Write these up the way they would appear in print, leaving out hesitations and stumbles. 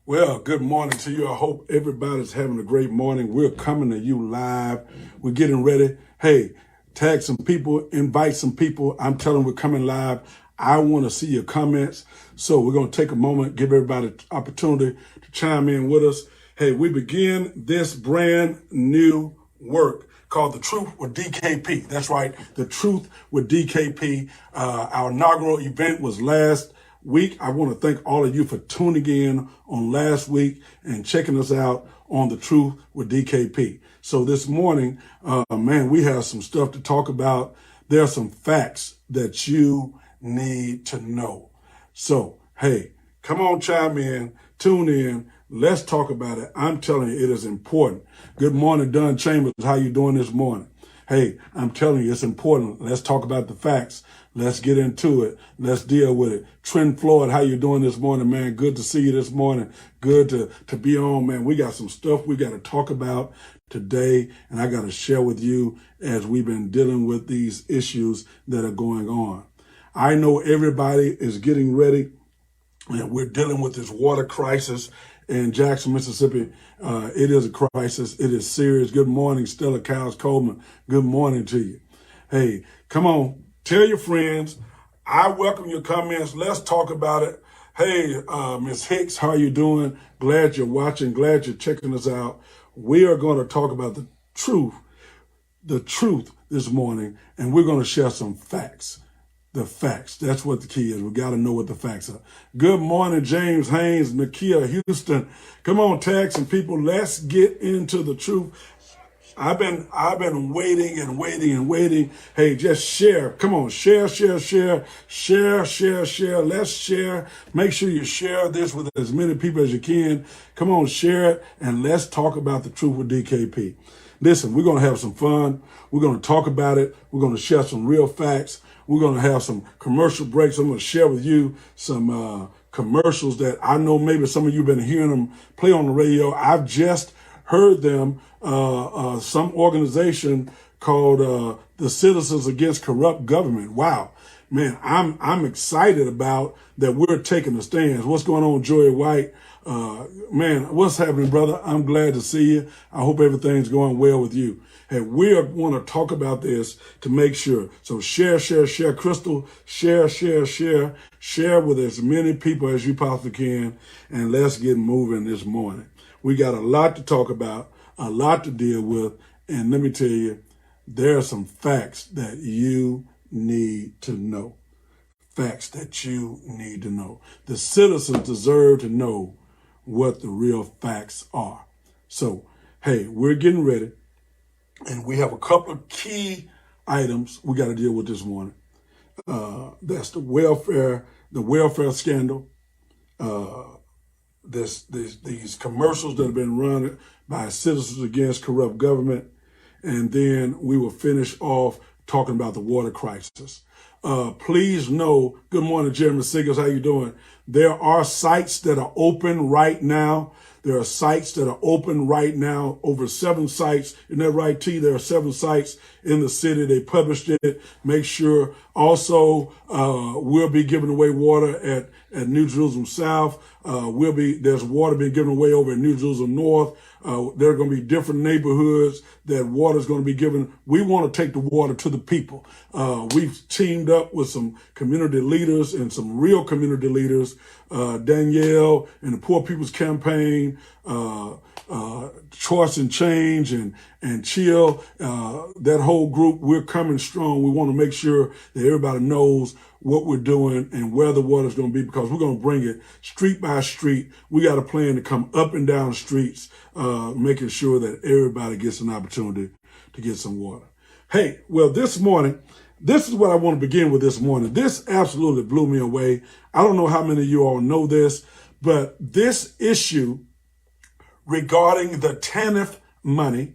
Well, good morning to you. I hope everybody's having a great morning. We're coming to you live. We're getting ready. Hey, tag some people, invite some people. I'm telling you, we're coming live. I want to see your comments. So we're going to take a moment, give everybody an opportunity to chime in with us. Hey, we begin this brand new work called The Truth with DKP. That's right, The Truth with DKP. Our inaugural event was last week. I want to thank all of you for tuning in on last week and checking us out on The Truth with DKP. So this morning, man, we have some stuff to talk about. There are some facts that you need to know. So, hey, come on, chime in, tune in. Let's talk about it. I'm telling you, it is important. Good morning, Don Chambers. How you doing this morning? Hey, I'm telling you, it's important. Let's talk about the facts. Let's get into it. Let's deal with it. Trent Floyd, how you doing this morning, man? Good to see you this morning. Good to be on, man. We got some stuff we got to talk about today, and I got to share with you as we've been dealing with these issues that are going on. I know everybody is getting ready, and we're dealing with this water crisis in Jackson, Mississippi. It is a crisis. It is serious. Good morning, Stella Cowles Coleman. Good morning to you. Hey, come on. Tell your friends. I welcome your comments. Let's talk about it. Hey, Ms. Hicks, how you doing? Glad you're watching. Glad you're checking us out. We are going to talk about the truth this morning, and we're going to share some facts. The facts. That's what the key is. We got to know what the facts are. Good morning, James Haynes, Nakia Houston. Come on, tag some people. Let's get into the truth. I've been waiting and waiting and waiting. Hey, just share. Come on, share. Let's share. Make sure you share this with as many people as you can. Come on, share it, and let's talk about the truth with DKP. Listen, we're going to have some fun. We're going to talk about it. We're going to share some real facts. We're going to have some commercial breaks. I'm going to share with you some commercials that I know maybe some of you have been hearing them play on the radio. I've just heard them, some organization called the Citizens Against Corrupt Government. Wow. Man, I'm excited about that we're taking a stand. What's going on, Joey White? Man, what's happening, brother? I'm glad to see you. I hope everything's going well with you. Hey, we want to talk about this to make sure. So share. Crystal, share with as many people as you possibly can, and let's get moving this morning. We got a lot to talk about, a lot to deal with, and let me tell you, there are some facts that you need to know. Facts that you need to know. The citizens deserve to know what the real facts are. So, hey, we're getting ready. And we have a couple of key items we got to deal with this morning. That's the welfare scandal. These commercials that have been run by Citizens Against Corrupt Government. And then we will finish off talking about the water crisis. Please know, good morning, Jeremy Siggers, how you doing? There are sites that are open right now. There are sites that are open right now, over 7 sites. Isn't that right, T? There are 7 sites in the city. They published it. Make sure. Also, we'll be giving away water at New Jerusalem South. There's water being given away over at New Jerusalem North. There are going to be different neighborhoods that water is going to be given. We want to take the water to the people. We've teamed up with some community leaders and some real community leaders, Danielle and the Poor People's Campaign, Choice and Change and Chill, that whole group. We're coming strong. We want to make sure that everybody knows what we're doing and where the water is going to be, because we're going to bring it street by street. We got a plan to come up and down the streets, making sure that everybody gets an opportunity to get some water. Hey, well, this morning, this is what I want to begin with this morning. This absolutely blew me away. I don't know how many of you all know this, but this issue regarding the TANF money,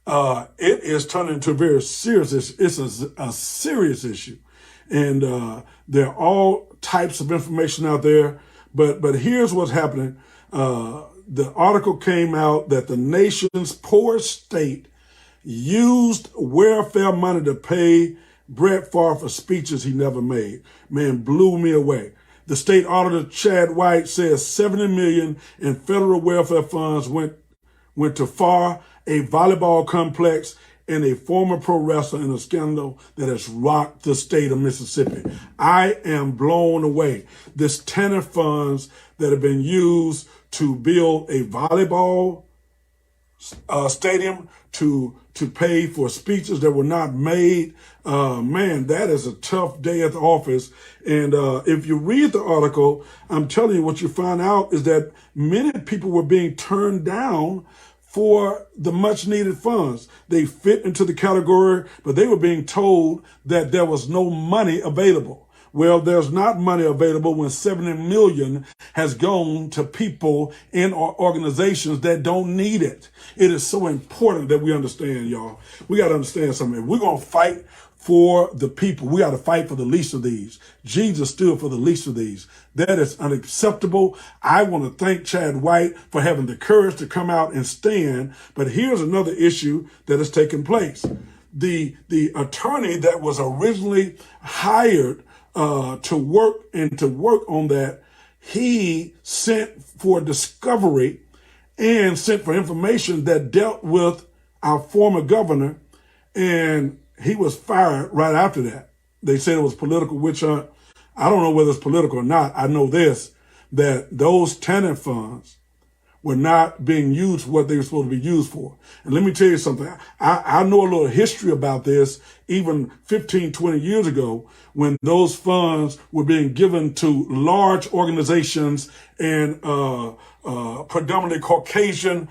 it is turning into a very serious issue. It's a serious issue. And there are all types of information out there. But here's what's happening. The article came out that the nation's poorest state used welfare money to pay Brett Favre for speeches he never made. Man, blew me away. The state auditor, Chad White, says $70 million in federal welfare funds went to FAR, a volleyball complex, and a former pro wrestler in a scandal that has rocked the state of Mississippi. I am blown away. This TANF funds that have been used to build a volleyball stadium, to pay for speeches that were not made. Man, that is a tough day at the office. And if you read the article, I'm telling you, what you find out is that many people were being turned down for the much needed funds. They fit into the category, but they were being told that there was no money available. Well, there's not money available when $70 million has gone to people in our organizations that don't need it. It is so important that we understand, y'all. We got to understand something. If we're going to fight for the people, we got to fight for the least of these. Jesus stood for the least of these. That is unacceptable. I want to thank Chad White for having the courage to come out and stand. But here's another issue that has taken place. The attorney that was originally hired to work on that, he sent for discovery and sent for information that dealt with our former governor, and he was fired right after that. They said it was political witch hunt. I don't know whether it's political or not. I know this, that those TANF funds were not being used for what they were supposed to be used for. And let me tell you something. I know a little history about this, even 15, 20 years ago, when those funds were being given to large organizations and predominantly Caucasian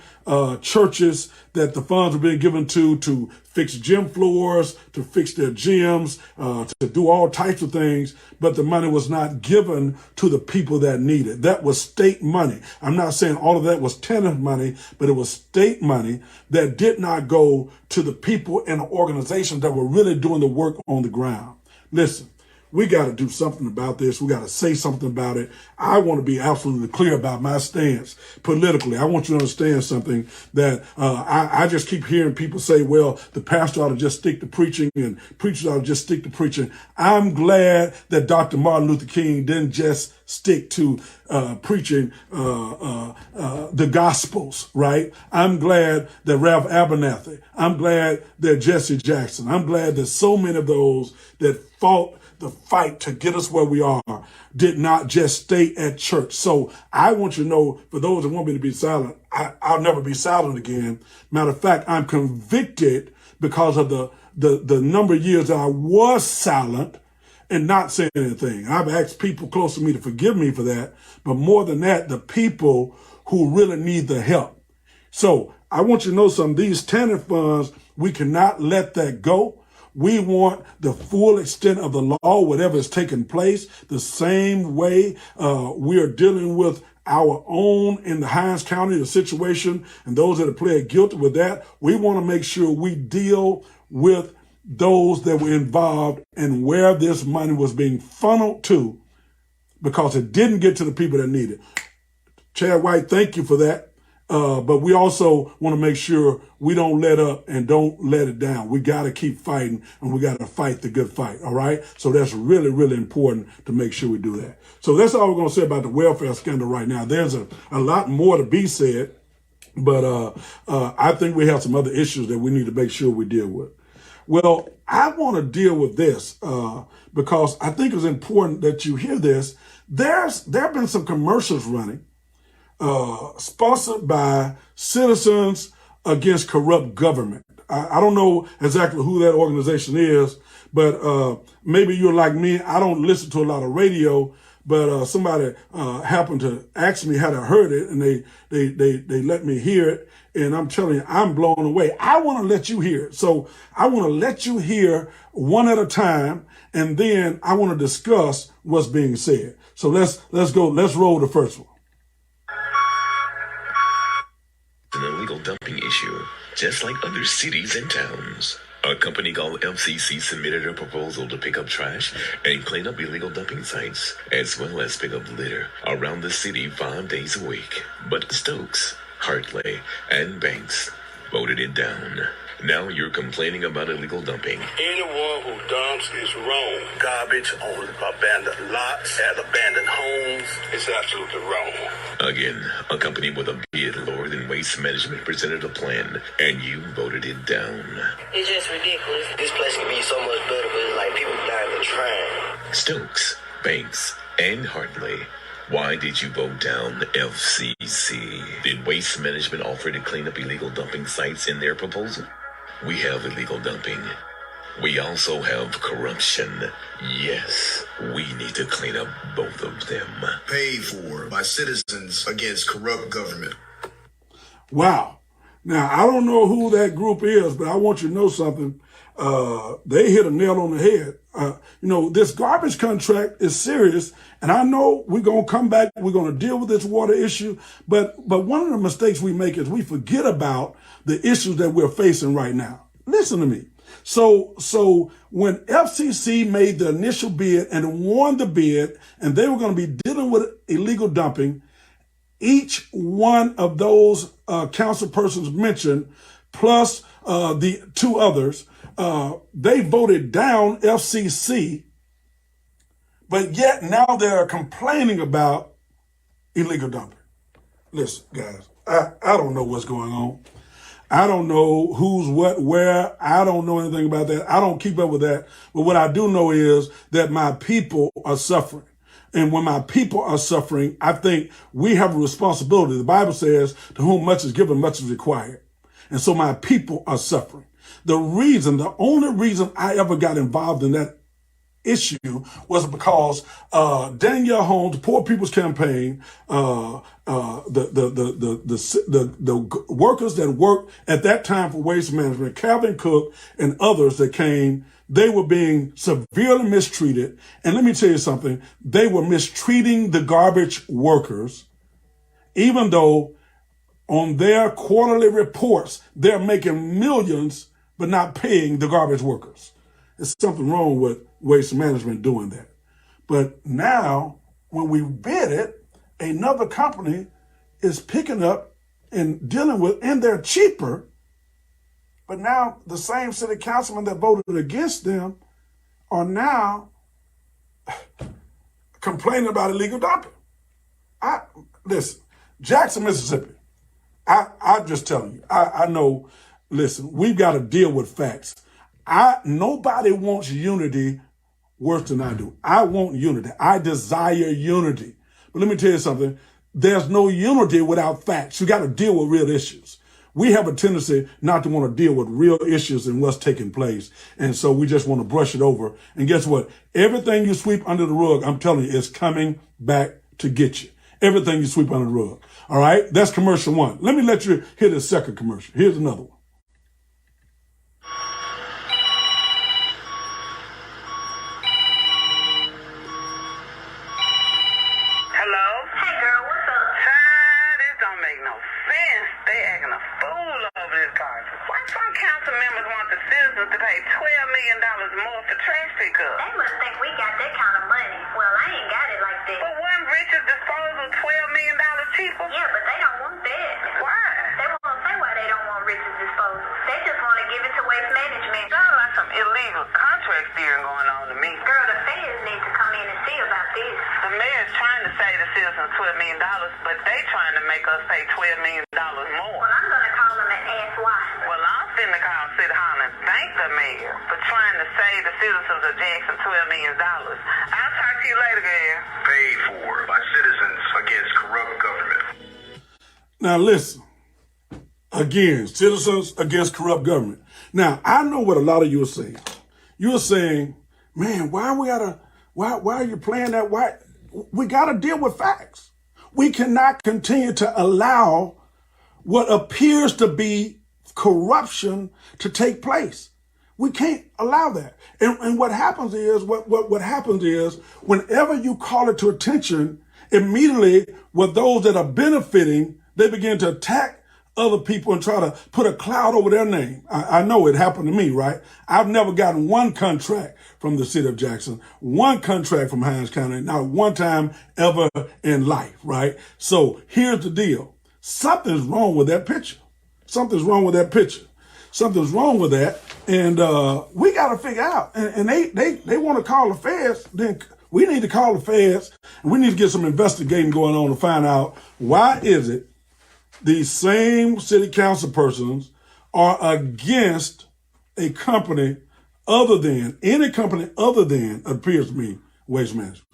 churches, that the funds were being given to fix gym floors, to fix their gyms, to do all types of things, but the money was not given to the people that need it. That was state money. I'm not saying all of that was TANF money, but it was state money that did not go to the people and the organizations that were really doing the work on the ground. Listen, we got to do something about this. We got to say something about it. I want to be absolutely clear about my stance politically. I want you to understand something, that I just keep hearing people say, well, the pastor ought to just stick to preaching and preachers ought to just stick to preaching. I'm glad that Dr. Martin Luther King didn't just stick to preaching the Gospels, right? I'm glad that Ralph Abernathy, I'm glad that Jesse Jackson, I'm glad that so many of those that fought the fight to get us where we are did not just stay at church. So I want you to know, for those that want me to be silent, I'll never be silent again. Matter of fact, I'm convicted because of the number of years that I was silent and not saying anything. I've asked people close to me to forgive me for that. But more than that, the people who really need the help. So I want you to know something. These TANF funds, we cannot let that go. We want the full extent of the law, whatever is taking place, the same way we are dealing with our own in the Hinds County, the situation, and those that have pled guilty with that. We want to make sure we deal with those that were involved and where this money was being funneled to, because it didn't get to the people that need it. Chad White, thank you for that. But we also want to make sure we don't let up and don't let it down. We got to keep fighting, and we got to fight the good fight. All right. So that's really, really important to make sure we do that. So that's all we're going to say about the welfare scandal right now. There's a lot more to be said, but I think we have some other issues that we need to make sure we deal with. Well, I want to deal with this because I think it's important that you hear this. There have been some commercials running sponsored by Citizens Against Corrupt Government. I don't know exactly who that organization is, but maybe you're like me. I don't listen to a lot of radio, but somebody happened to ask me how I heard it, and they let me hear it. And I'm telling you, I'm blown away. I want to let you hear it. So I want to let you hear one at a time, and then I want to discuss what's being said. So let's go. Let's roll the first one. An illegal dumping issue, just like other cities and towns. A company called FCC submitted a proposal to pick up trash and clean up illegal dumping sites, as well as pick up litter around the city 5 days a week. But Stokes, Hartley, and Banks voted it down. Now you're complaining about illegal dumping. Anyone who dumps is wrong. Garbage on abandoned lots, at abandoned homes is absolutely wrong. Again, a company with a bid lower than Waste Management presented a plan, and you voted it down. It's just ridiculous. This place could be so much better, but it's like people dying for trying. Stokes, Banks, and Hartley. Why did you vote down FCC? Did Waste Management offer to clean up illegal dumping sites in their proposal? We have illegal dumping. We also have corruption. Yes, we need to clean up both of them. Paid for by citizens against corrupt government. Wow. Now, I don't know who that group is, but I want you to know something. They hit a nail on the head. This garbage contract is serious, and I know we're going to come back. We're going to deal with this water issue. But one of the mistakes we make is we forget about the issues that we're facing right now. Listen to me. So when FCC made the initial bid and won the bid, and they were going to be dealing with illegal dumping, each one of those council persons mentioned, plus the two others, they voted down FCC, but yet now they're complaining about illegal dumping. Listen, guys, I don't know what's going on. I don't know who's what, where. I don't know anything about that. I don't keep up with that. But what I do know is that my people are suffering. And when my people are suffering, I think we have a responsibility. The Bible says, to whom much is given, much is required. And so my people are suffering. The only reason I ever got involved in that issue was because Danielle Holmes, the Poor People's Campaign, the workers that worked at that time for Waste Management, Calvin Cook and others that came, they were being severely mistreated. And let me tell you something, they were mistreating the garbage workers, even though on their quarterly reports, they're making millions, but not paying the garbage workers. There's something wrong with Waste Management doing that. But now, when we bid it, another company is picking up and dealing with, and they're cheaper. But now the same city councilmen that voted against them are now complaining about illegal dumping. Listen, Jackson, Mississippi, I'm just telling you, I know, listen, we've got to deal with facts. Nobody wants unity worse than I do. I want unity. I desire unity. But let me tell you something. There's no unity without facts. You got to deal with real issues. We have a tendency not to want to deal with real issues and what's taking place. And so we just want to brush it over. And guess what? Everything you sweep under the rug, I'm telling you, is coming back to get you. Everything you sweep under the rug. All right? That's commercial one. Let me let you hear the second commercial. Here's another one. Now listen, again, citizens against corrupt government. Now, I know what a lot of you are saying. You're saying, man, why are you playing that? Why? We got to deal with facts. We cannot continue to allow what appears to be corruption to take place. We can't allow that. And what happens is, what happens is, whenever you call it to attention, immediately with those that are benefiting, they begin to attack other people and try to put a cloud over their name. I know it happened to me, right? I've never gotten one contract from the city of Jackson, one contract from Hinds County, not one time ever in life, right? So here's the deal. Something's wrong with that picture. Something's wrong with that picture. Something's wrong with that. And we got to figure out. And they want to call the feds. Then we need to call the feds. And we need to get some investigating going on to find out why is it these same city council persons are against a company any company other than, appears to me, Waste Management.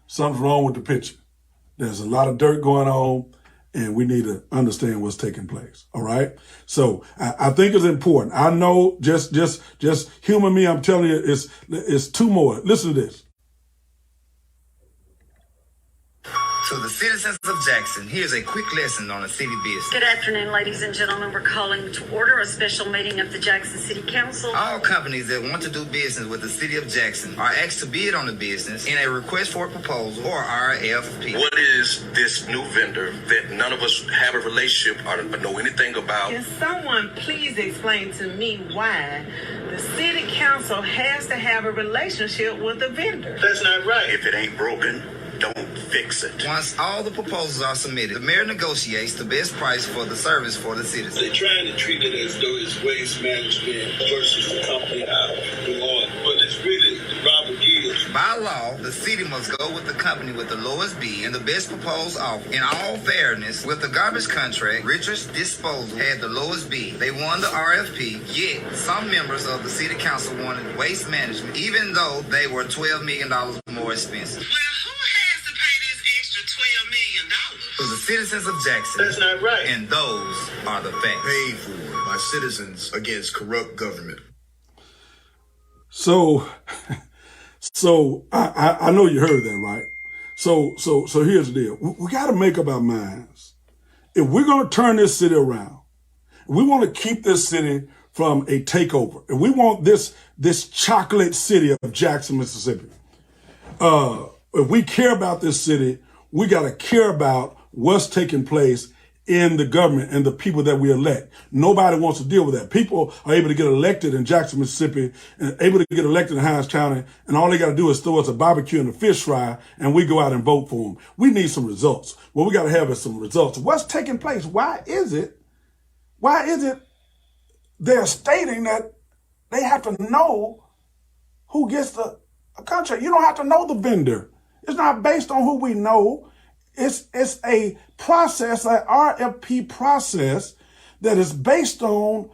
Something's wrong with the picture. There's a lot of dirt going on, and we need to understand what's taking place. All right. So I think it's important. I know, just humor me. I'm telling you, it's two more. Listen to this. To the citizens of Jackson, here's a quick lesson on a city business. Good afternoon, ladies and gentlemen. We're calling to order a special meeting of the Jackson City Council. All companies that want to do business with the city of Jackson are asked to bid on the business in a request for a proposal or RFP. What is this new vendor that none of us have a relationship or know anything about? Can someone please explain to me why the city council has to have a relationship with a vendor? That's not right. If it ain't broken, don't fix it. Once all the proposals are submitted, the mayor negotiates the best price for the service for the citizens. They're trying to treat it as though it's Waste Management versus the company out on, but it's really Robert Gibbs. By law, the city must go with the company with the lowest bid and the best proposed offer. In all fairness, with the garbage contract, Richards Disposal had the lowest bid. They won the RFP, yet some members of the city council wanted Waste Management, even though they were $12 million more expensive. To the citizens of Jackson. That's not right. And those are the facts. Paid for by citizens against corrupt government. So I know you heard that, right? So here's the deal. We got to make up our minds. If we're going to turn this city around, we want to keep this city from a takeover. If we want this chocolate city of Jackson, Mississippi, if we care about this city, we got to care about what's taking place in the government and the people that we elect. Nobody wants to deal with that. People are able to get elected in Jackson, Mississippi, and able to get elected in Hines County, and all they got to do is throw us a barbecue and a fish fry, and we go out and vote for them. We need some results. What we got to have is some results. What's taking place? Why is it they're stating that they have to know who gets a contract? You don't have to know the vendor. It's not based on who we know. It's a process, an RFP process that is based on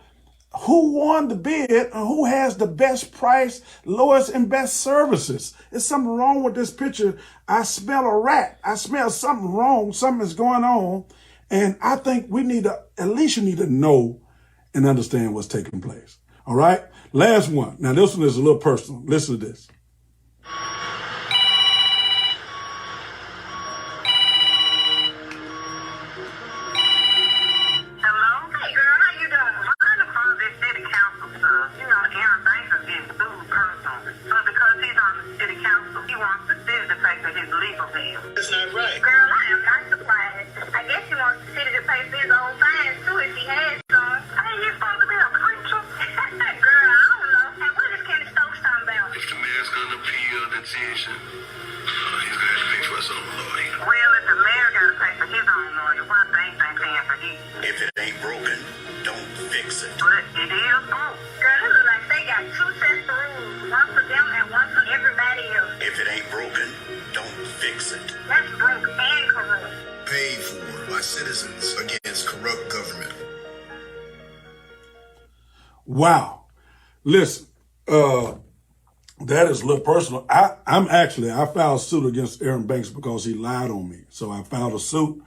who won the bid and who has the best price, lowest and best services. There's something wrong with this picture. I smell a rat. I smell something wrong. Something is going on. And I think you need to know and understand what's taking place. All right. Last one. Now, this one is a little personal. Listen to this. That's not right. Girl, I am not surprised. I guess he wants the city to pay for his own fines too if he has some. Ain't you supposed to be a preacher? Girl, I don't know. And what is Kenny Stokes talking about? If the mayor's gonna appeal the decision, he's gonna have to pay for his own lawyer. Well, if the mayor got to pay for his own lawyer, why things ain't paying for his? If it ain't broken, don't fix it. But it is broke. Girl, it look like they got two sets of rules. One for them and one for everybody else. If it ain't broken, don't fix it. That's broke and corrupt. Paid for by citizens against corrupt government. Wow. Listen, that is a little personal. I filed a suit against Aaron Banks because he lied on me. So I filed a suit.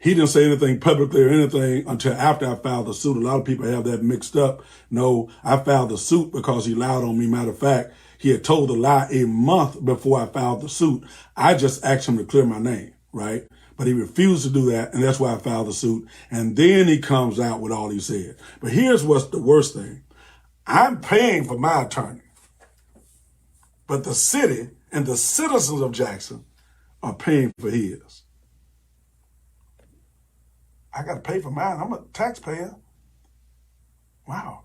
He didn't say anything publicly or anything until after I filed the suit. A lot of people have that mixed up. No, I filed the suit because he lied on me. Matter of fact, he had told the lie a month before I filed the suit. I just asked him to clear my name, right? But he refused to do that, and that's why I filed the suit. And then he comes out with all he said. But here's what's the worst thing. I'm paying for my attorney. But the city and the citizens of Jackson are paying for his. I got to pay for mine. I'm a taxpayer. Wow.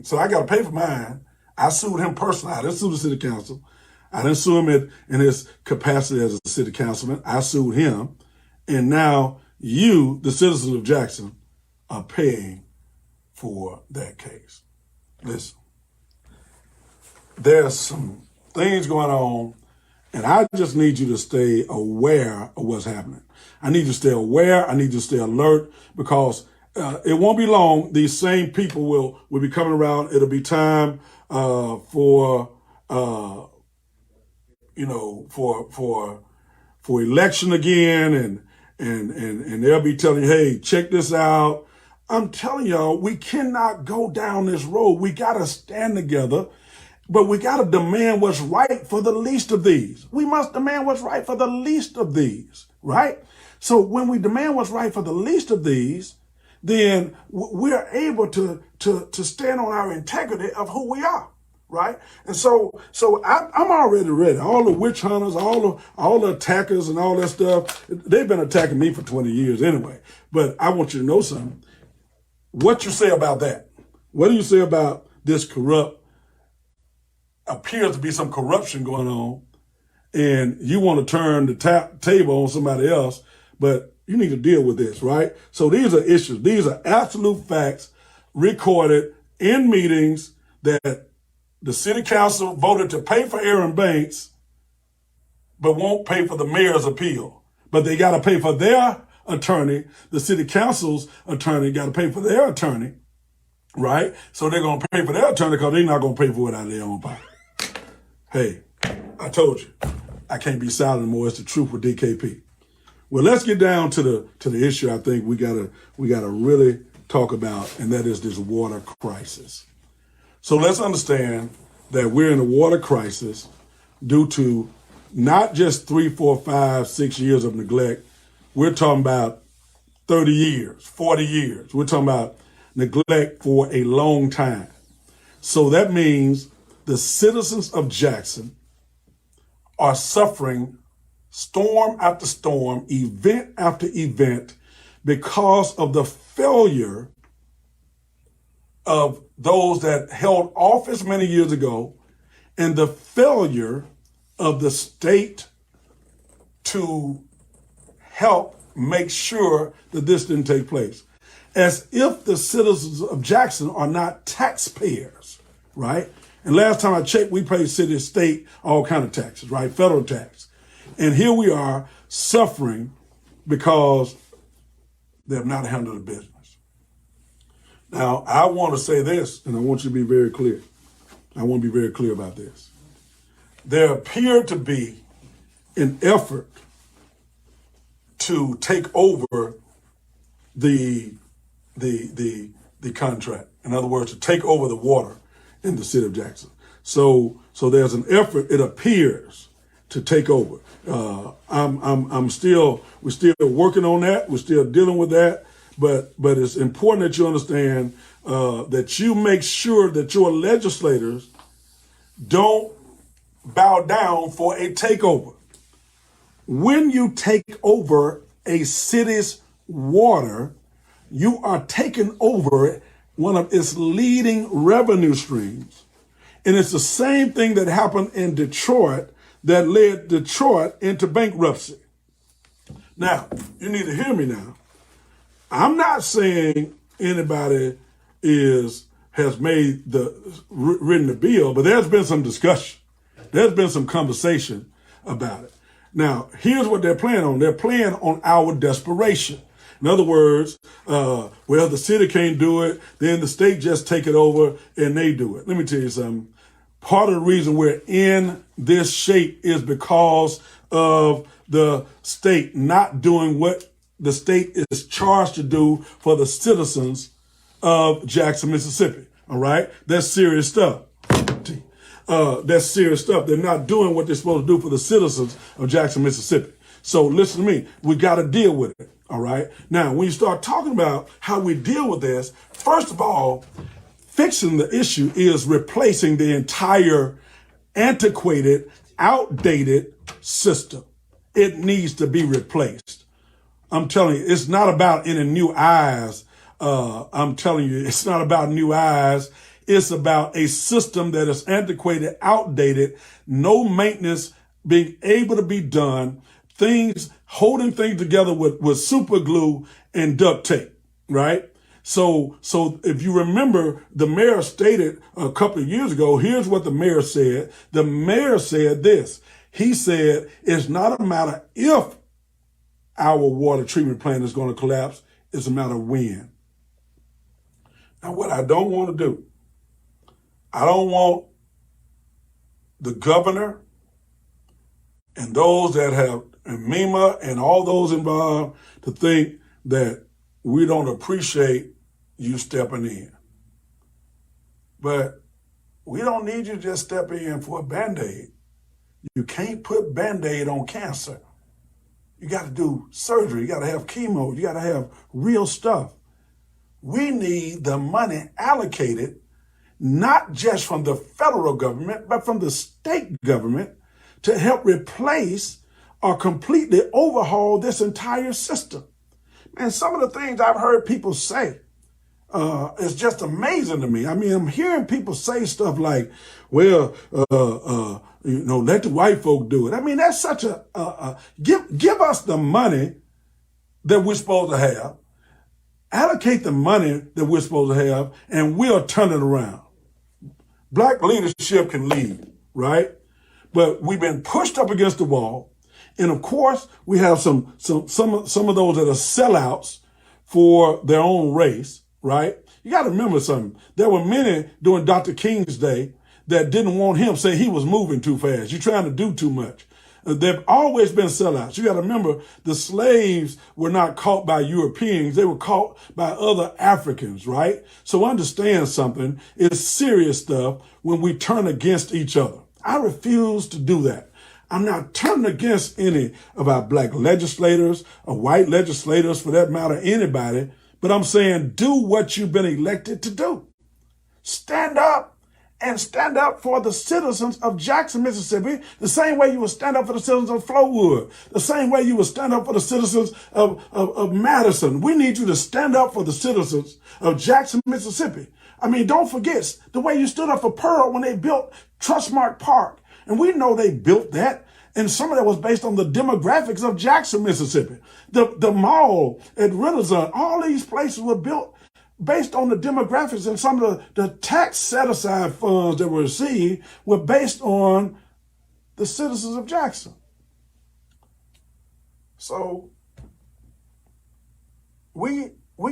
So I got to pay for mine. I sued him personally. I didn't sue the city council. I didn't sue him in his capacity as a city councilman. I sued him. And now you, the citizens of Jackson, are paying for that case. Listen, there's some things going on, and I just need you to stay aware of what's happening. I need you to stay aware. I need you to stay alert, because it won't be long. These same people will be coming around. It'll be time for election again, and they'll be telling you, hey, check this out. I'm telling y'all, we cannot go down this road. We got to stand together, but we got to demand what's right for the least of these. We must demand what's right for the least of these, right? So when we demand what's right for the least of these, then we're able to stand on our integrity of who we are, right? And so I'm already ready. All the witch hunters, all the attackers and all that stuff, they've been attacking me for 20 years anyway. But I want you to know something. What you say about that? What do you say about this appears to be some corruption going on, and you want to turn the table on somebody else, but you need to deal with this, right? So these are issues. These are absolute facts recorded in meetings that the city council voted to pay for Aaron Banks, but won't pay for the mayor's appeal. But they got to pay for their attorney. The city council's attorney got to pay for their attorney, right? So they're going to pay for their attorney because they're not going to pay for it out of their own pocket. Hey, I told you, I can't be silent anymore. It's the truth with DKP. Well, let's get down to the issue I think we gotta really talk about, and that is this water crisis. So let's understand that we're in a water crisis due to not just 3, 4, 5, 6 years of neglect. We're talking about 30 years, 40 years. We're talking about neglect for a long time. So that means the citizens of Jackson are suffering storm after storm, event after event, because of the failure of those that held office many years ago, and the failure of the state to help make sure that this didn't take place. As if the citizens of Jackson are not taxpayers, right? And last time I checked, we pay city, state, all kind of taxes, right? Federal tax. And here we are suffering because they have not handled the business. Now, I want to say this, and I want you to be very clear. I want to be very clear about this. There appeared to be an effort to take over the contract. In other words, to take over the water in the city of Jackson. So there's an effort, it appears, to take over. We're still working on that. We're still dealing with that. But it's important that you understand that you make sure that your legislators don't bow down for a takeover. When you take over a city's water, you are taking over one of its leading revenue streams. And it's the same thing that happened in Detroit that led Detroit into bankruptcy. Now, you need to hear me now. I'm not saying anybody has written the bill, but there's been some discussion. There's been some conversation about it. Now, here's what they're playing on. They're playing on our desperation. In other words, well, the city can't do it, then the state just take it over and they do it. Let me tell you something. Part of the reason we're in this shape is because of the state not doing what the state is charged to do for the citizens of Jackson, Mississippi. All right? That's serious stuff. That's serious stuff. They're not doing what they're supposed to do for the citizens of Jackson, Mississippi. So listen to me. We got to deal with it. All right? Now, when you start talking about how we deal with this, first of all, fixing the issue is replacing the entire antiquated, outdated system. It needs to be replaced. I'm telling you, it's not about any new eyes. I'm telling you, it's not about new eyes. It's about a system that is antiquated, outdated, no maintenance being able to be done, holding things together with super glue and duct tape, right? So if you remember, the mayor stated a couple of years ago, here's what the mayor said. The mayor said this. He said, it's not a matter if our water treatment plant is going to collapse. It's a matter of when. Now, what I don't want to do, I don't want the governor and those that have, and MEMA and all those involved to think that we don't appreciate you stepping in. But we don't need you to just step in for a Band-Aid. You can't put Band-Aid on cancer. You got to do surgery. You got to have chemo. You got to have real stuff. We need the money allocated, not just from the federal government, but from the state government to help replace or completely overhaul this entire system. And some of the things I've heard people say is just amazing to me. I mean, I'm hearing people say stuff like, well, let the white folk do it. I mean, that's such give us the money that we're supposed to have, allocate the money that we're supposed to have, and we'll turn it around. Black leadership can lead, right? But we've been pushed up against the wall. And of course, we have some of those that are sellouts for their own race, right? You got to remember something. There were many during Dr. King's day that didn't want him, say he was moving too fast. You're trying to do too much. There've always been sellouts. You got to remember, the slaves were not caught by Europeans. They were caught by other Africans, right? So understand something. It's serious stuff when we turn against each other. I refuse to do that. I'm not turning against any of our black legislators or white legislators, for that matter, anybody. But I'm saying, do what you've been elected to do. Stand up and stand up for the citizens of Jackson, Mississippi, the same way you would stand up for the citizens of Flowood, the same way you would stand up for the citizens of Madison. We need you to stand up for the citizens of Jackson, Mississippi. I mean, don't forget the way you stood up for Pearl when they built Trustmark Park. And we know they built that. And some of that was based on the demographics of Jackson, Mississippi. The mall at Renaissance, all these places were built based on the demographics, and some of the tax set-aside funds that were received were based on the citizens of Jackson. So we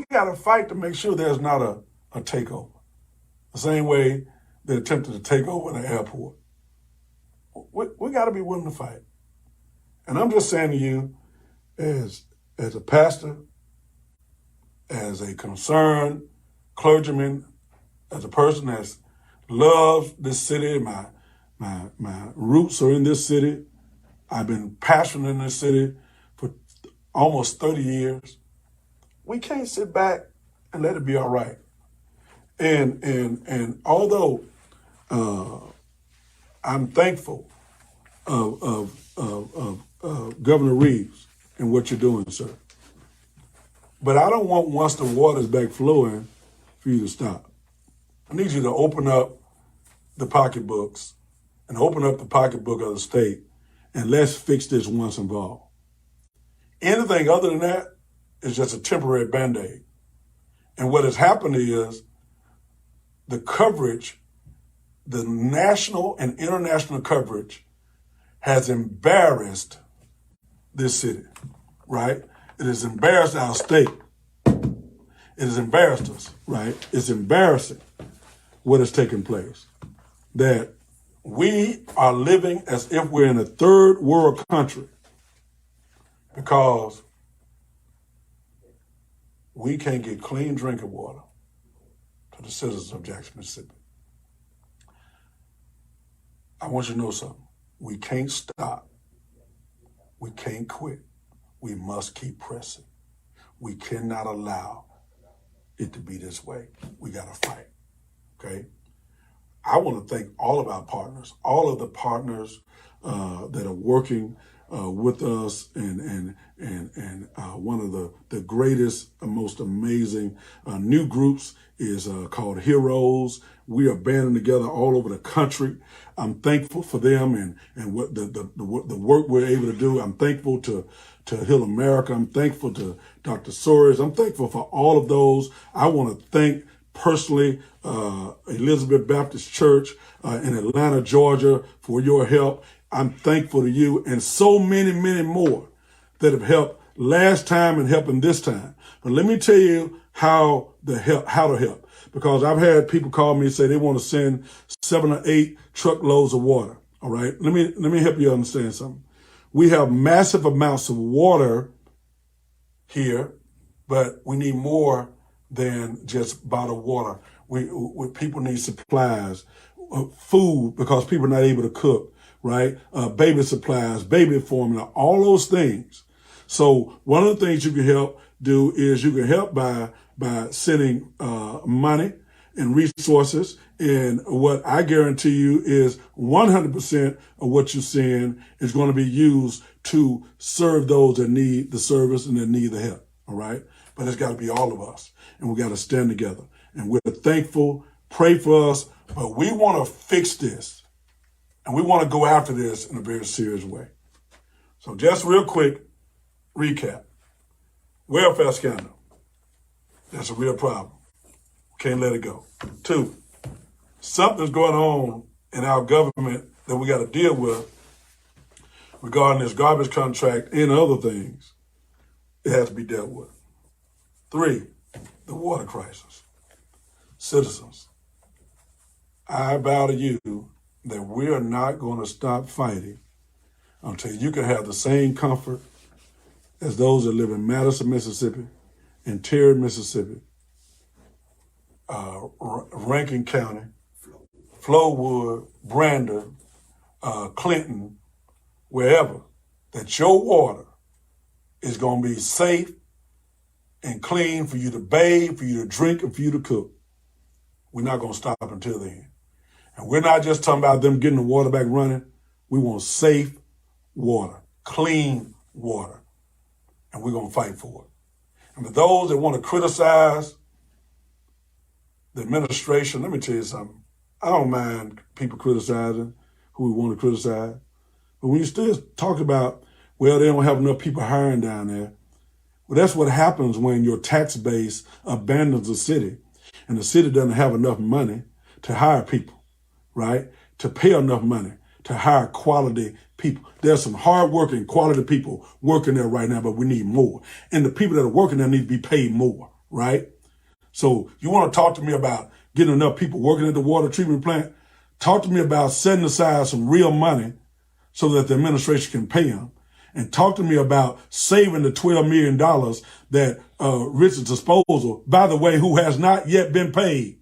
got to fight to make sure there's not a takeover. The same way they attempted to take over the airport. We got to be willing to fight. And I'm just saying to you, as a pastor, as a concerned clergyman, as a person that loves this city, my roots are in this city. I've been passionate in this city for almost 30 years. We can't sit back and let it be all right. And although I'm thankful of Governor Reeves and what you're doing, sir. But I don't want, once the water's back flowing, for you to stop. I need you to open up the pocketbooks and open up the pocketbook of the state, and let's fix this once and for all. Anything other than that is just a temporary Band-Aid. And what has happened is the coverage, the national and international coverage, has embarrassed this city, right? It has embarrassed our state. It has embarrassed us, right? It's embarrassing what has taken place. That we are living as if we're in a third world country because we can't get clean drinking water to the citizens of Jackson, Mississippi. I want you to know something. We can't stop. We can't quit. We must keep pressing. We cannot allow it to be this way. We got to fight, okay? I want to thank all of our partners, all of the partners that are working with us, and one of the greatest, most amazing new groups is called Heroes. We are banding together all over the country. I'm thankful for them and what the work we're able to do. I'm thankful to Heal America. I'm thankful to Dr. Soares. I'm thankful for all of those. I want to thank personally Elizabeth Baptist Church in Atlanta, Georgia, for your help. I'm thankful to you and so many, many more that have helped last time and helping this time. But let me tell you how to help. Because I've had people call me and say they want to send 7 or 8 truckloads of water. All right. Let me help you understand something. We have massive amounts of water here, but we need more than just bottled water. We people need supplies, food, because people are not able to cook, right? Baby supplies, baby formula, all those things. So one of the things you can help do is you can help by sending money and resources. And what I guarantee you is 100% of what you send is going to be used to serve those that need the service and that need the help. All right. But it's got to be all of us, and we got to stand together. And we're thankful. Pray for us. But we want to fix this, and we want to go after this in a very serious way. So just real quick recap. Welfare scandal. That's a real problem. Can't let it go. 2, something's going on in our government that we got to deal with regarding this garbage contract and other things. It has to be dealt with. 3, the water crisis. Citizens, I vow to you that we are not going to stop fighting until you can have the same comfort as those that live in Madison, Mississippi, in Terry, Mississippi, Rankin County, Flowood, Brandon, Clinton, wherever, that your water is going to be safe and clean for you to bathe, for you to drink, and for you to cook. We're not going to stop until then. And we're not just talking about them getting the water back running. We want safe water, clean water, and we're going to fight for it. And for those that want to criticize the administration, let me tell you something. I don't mind people criticizing who we want to criticize. But when you still talk about, well, they don't have enough people hiring down there, well, that's what happens when your tax base abandons the city and the city doesn't have enough money to hire people, right? To pay enough money to hire quality people. There's some hardworking, quality people working there right now, but we need more. And the people that are working there need to be paid more, right? So you want to talk to me about getting enough people working at the water treatment plant? Talk to me about setting aside some real money so that the administration can pay them. And talk to me about saving the $12 million that Richard's Disposal, by the way, who has not yet been paid.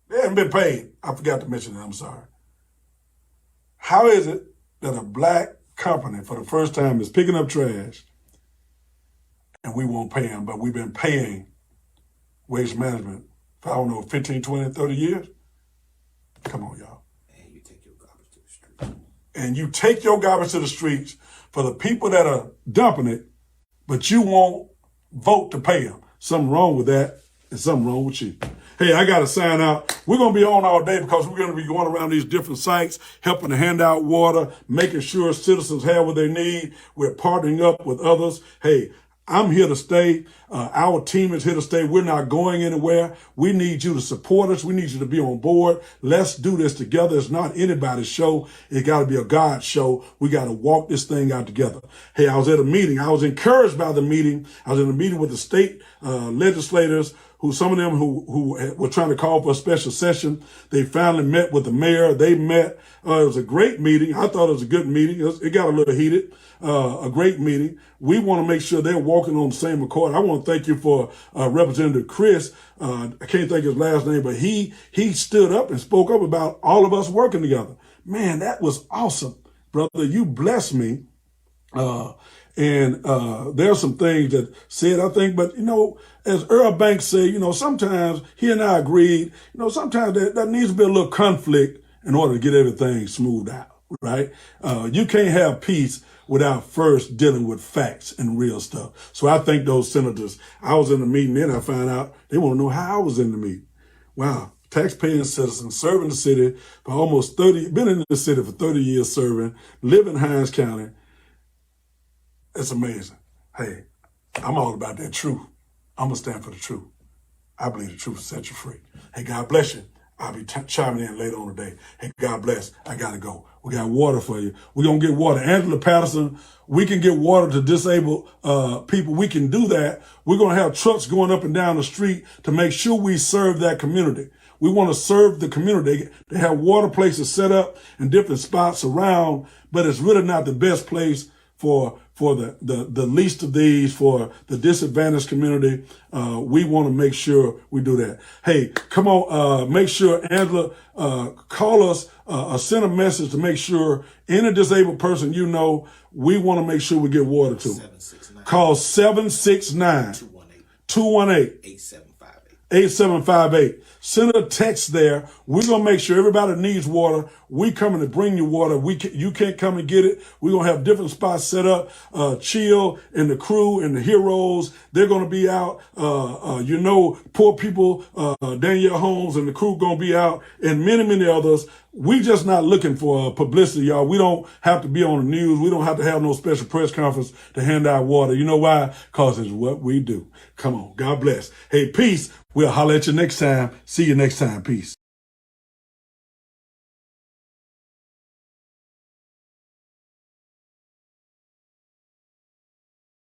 They haven't been paid. I forgot to mention that. I'm sorry. How is it that a black company for the first time is picking up trash and we won't pay them, but we've been paying Waste Management for, I don't know, 15, 20, 30 years? Come on, y'all. And you take your garbage to the street. And you take your garbage to the streets for the people that are dumping it, but you won't vote to pay them. Something wrong with that, and something wrong with you. Hey, I got to sign out. We're going to be on all day because we're going to be going around these different sites, helping to hand out water, making sure citizens have what they need. We're partnering up with others. Hey, I'm here to stay. Our team is here to stay. We're not going anywhere. We need you to support us. We need you to be on board. Let's do this together. It's not anybody's show. It got to be a God show. We got to walk this thing out together. Hey, I was at a meeting. I was encouraged by the meeting. I was in a meeting with the state legislators, who some of them who were trying to call for a special session. They finally met with the mayor. They met. It was a great meeting. I thought it was a good meeting. It got a little heated. A great meeting. We want to make sure they're walking on the same accord. I want to thank you for Representative Chris. I can't think of his last name, but he stood up and spoke up about all of us working together. Man, that was awesome, brother. You blessed me. And there are some things that said, I think, but, you know, as Earl Banks said, you know, sometimes he and I agreed, you know, sometimes there needs to be a little conflict in order to get everything smoothed out. right? You can't have peace without first dealing with facts and real stuff. So I think those senators, I was in the meeting, then I found out they want to know how I was in the meeting. Wow. Taxpaying citizen, serving the city for almost 30, been in the city for 30 years serving, live in Hines County. It's amazing. Hey, I'm all about that truth. I'm going to stand for the truth. I believe the truth will set you free. Hey, God bless you. I'll be chiming in later on today. Hey, God bless. I got to go. We got water for you. We're going to get water. Angela Patterson, we can get water to disabled people. We can do that. We're going to have trucks going up and down the street to make sure we serve that community. We want to serve the community. They have water places set up in different spots around, but it's really not the best place for the least of these, for the disadvantaged community. We want to make sure we do that. Hey, come on, make sure, Angela, call us or send a message to make sure any disabled person you know, we want to make sure we get water to. 769. Call 769-218-8758. Send a text there. We're going to make sure everybody needs water. We coming to bring you water. You can't come and get it. We're going to have different spots set up. Chill and the crew and the heroes, they're going to be out. Poor people, Danielle Holmes and the crew going to be out, and many, many others. We just not looking for publicity, y'all. We don't have to be on the news. We don't have to have no special press conference to hand out water. You know why? Because it's what we do. Come on. God bless. Hey, peace. We'll holler at you next time. See you next time. Peace.